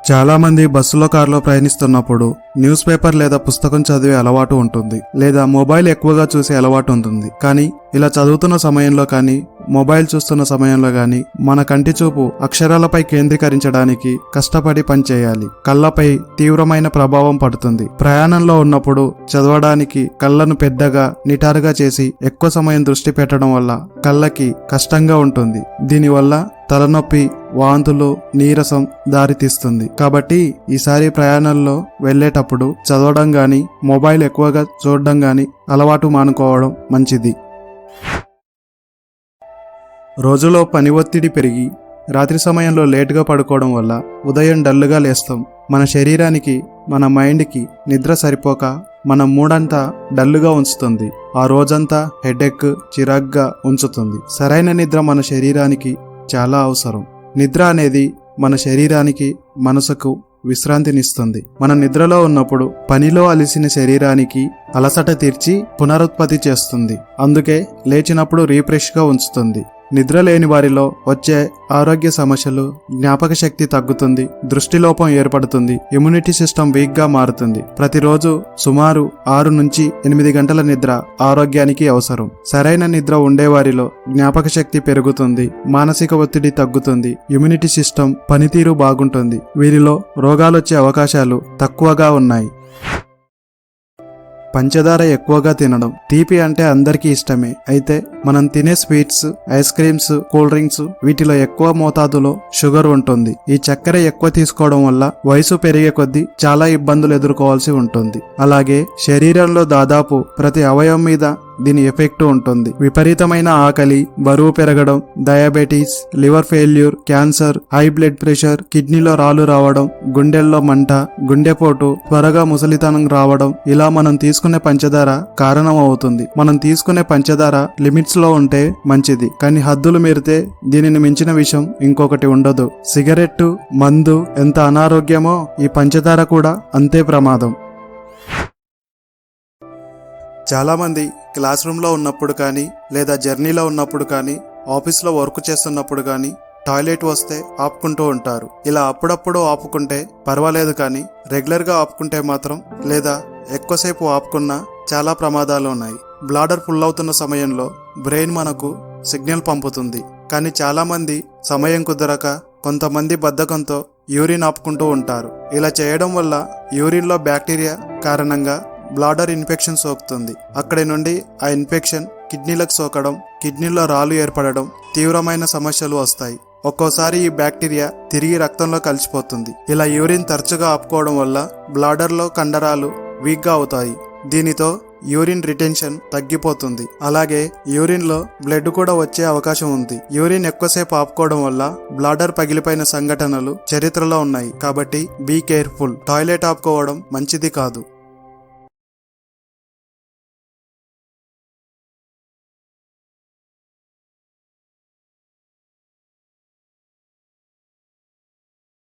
చాలా మంది బస్సులో కారులో ప్రయాణిస్తున్నప్పుడు న్యూస్ పేపర్ లేదా పుస్తకం చదివే అలవాటు ఉంటుంది, లేదా మొబైల్ ఎక్కువగా చూసే అలవాటు ఉంటుంది. కానీ ఇలా చదువుతున్న సమయంలో కానీ మొబైల్ చూస్తున్న సమయంలో కానీ మన కంటి చూపు అక్షరాలపై కేంద్రీకరించడానికి కష్టపడి పనిచేయాలి. కళ్ళపై తీవ్రమైన ప్రభావం పడుతుంది. ప్రయాణంలో ఉన్నప్పుడు చదవడానికి కళ్ళను పెద్దగా నిటారుగా చేసి ఎక్కువ సమయం దృష్టి పెట్టడం వల్ల కళ్ళకి కష్టంగా ఉంటుంది. దీనివల్ల తలనొప్పి, వాంతులు, నీరసం దారితీస్తుంది. కాబట్టి ఈసారి ప్రయాణంలో వెళ్ళేటప్పుడు చదవడం గాని మొబైల్ ఎక్కువగా చూడడం గాని అలవాటు మానుకోవడం మంచిది. రోజులో పని ఒత్తిడి పెరిగి రాత్రి సమయంలో లేటుగా పడుకోవడం వల్ల ఉదయం డల్లుగా లేస్తాం. మన శరీరానికి, మన మైండ్కి నిద్ర సరిపోక మన మూడంతా డల్లుగా ఉంచుతుంది. ఆ రోజంతా హెడేక్, చిరాగ్గా ఉంచుతుంది. సరైన నిద్ర మన శరీరానికి చాలా అవసరం. నిద్ర అనేది మన శరీరానికి, మనసుకు విశ్రాంతినిస్తుంది. మన నిద్రలో ఉన్నప్పుడు పనిలో అలసిన శరీరానికి అలసట తీర్చి పునరుత్పత్తి చేస్తుంది. అందుకే లేచినప్పుడు రీఫ్రెష్గా ఉంచుతుంది. నిద్ర లేని వారిలో వచ్చే ఆరోగ్య సమస్యలు, జ్ఞాపక శక్తి తగ్గుతుంది, దృష్టిలోపం ఏర్పడుతుంది, ఇమ్యూనిటీ సిస్టమ్ వీక్గా మారుతుంది. ప్రతిరోజు సుమారు 6 నుంచి 8 గంటల నిద్ర ఆరోగ్యానికి అవసరం. సరైన నిద్ర ఉండేవారిలో జ్ఞాపక శక్తి పెరుగుతుంది, మానసిక ఒత్తిడి తగ్గుతుంది, ఇమ్యూనిటీ సిస్టమ్ పనితీరు బాగుంటుంది. వీరిలో రోగాలొచ్చే అవకాశాలు తక్కువగా ఉన్నాయి. పంచదార ఎక్కువగా తినడం. తీపి అంటే అందరికీ ఇష్టమే. అయితే మనం తినే sweets, ice creams, cool drinks వీటిలో ఎక్కువ మోతాదులో షుగర్ ఉంటుంది. ఈ చక్కెర ఎక్కువ తీసుకోవడం వల్ల వయసు పెరిగే కొద్దీ చాలా ఇబ్బందులు ఎదుర్కోవాల్సి ఉంటుంది. అలాగే శరీరంలో దాదాపు ప్రతి అవయవం మీద దీని ఎఫెక్ట్ ఉంటుంది. విపరీతమైన ఆకలి, బరువు పెరగడం, diabetes, liver failure, cancer, high blood pressure, కిడ్నీలో రాళ్లు రావడం, గుండెల్లో మంట, గుండెపోటు, త్వరగా ముసలితనం రావడం ఇలా మనం తీసుకునే పంచదార కారణం అవుతుంది. మనం తీసుకునే పంచదార లిమిట్స్ లో ఉంటే మంచిది, కానీ హద్దులు మీరితే దీనిని మించిన విషయం ఇంకొకటి ఉండదు. సిగరెట్టు, మందు ఎంత అనారోగ్యమో ఈ పంచదార కూడా అంతే ప్రమాదం. చాలామంది క్లాస్ రూమ్లో ఉన్నప్పుడు కానీ, లేదా జర్నీలో ఉన్నప్పుడు కానీ, ఆఫీస్లో వర్క్ చేస్తున్నప్పుడు కానీ టాయిలెట్ వస్తే ఆపుకుంటూ ఉంటారు. ఇలా అప్పుడప్పుడు ఆపుకుంటే పర్వాలేదు, కానీ రెగ్యులర్గా ఆపుకుంటే మాత్రం, లేదా ఎక్కువసేపు ఆపుకున్నా చాలా ప్రమాదాలు ఉన్నాయి. బ్లాడర్ ఫుల్ అవుతున్న సమయంలో బ్రెయిన్ మనకు సిగ్నల్ పంపుతుంది. కానీ చాలామంది సమయం కుదరక, కొంతమంది బద్ధకంతో యూరిన్ ఆపుకుంటూ ఉంటారు. ఇలా చేయడం వల్ల యూరిన్లో బ్యాక్టీరియా కారణంగా బ్లాడర్ ఇన్ఫెక్షన్ సోకుతుంది. అక్కడి నుండి ఆ ఇన్ఫెక్షన్ కిడ్నీలకు సోకడం, కిడ్నీలో రాళ్ళు ఏర్పడడం, తీవ్రమైన సమస్యలు వస్తాయి. ఒక్కోసారి ఈ బ్యాక్టీరియా తిరిగి రక్తంలో కలిసిపోతుంది. ఇలా యూరిన్ తరచుగా ఆపుకోవడం వల్ల బ్లాడర్లో కండరాలు వీక్గా అవుతాయి. దీనితో యూరిన్ రిటెన్షన్ తగ్గిపోతుంది. అలాగే యూరిన్లో బ్లడ్ కూడా వచ్చే అవకాశం ఉంది. యూరిన్ ఎక్కువసేపు ఆపుకోవడం వల్ల బ్లాడర్ పగిలిపోయిన సంఘటనలు చరిత్రలో ఉన్నాయి. కాబట్టి బీ కేర్ఫుల్. టాయిలెట్ ఆపుకోవడం మంచిది కాదు.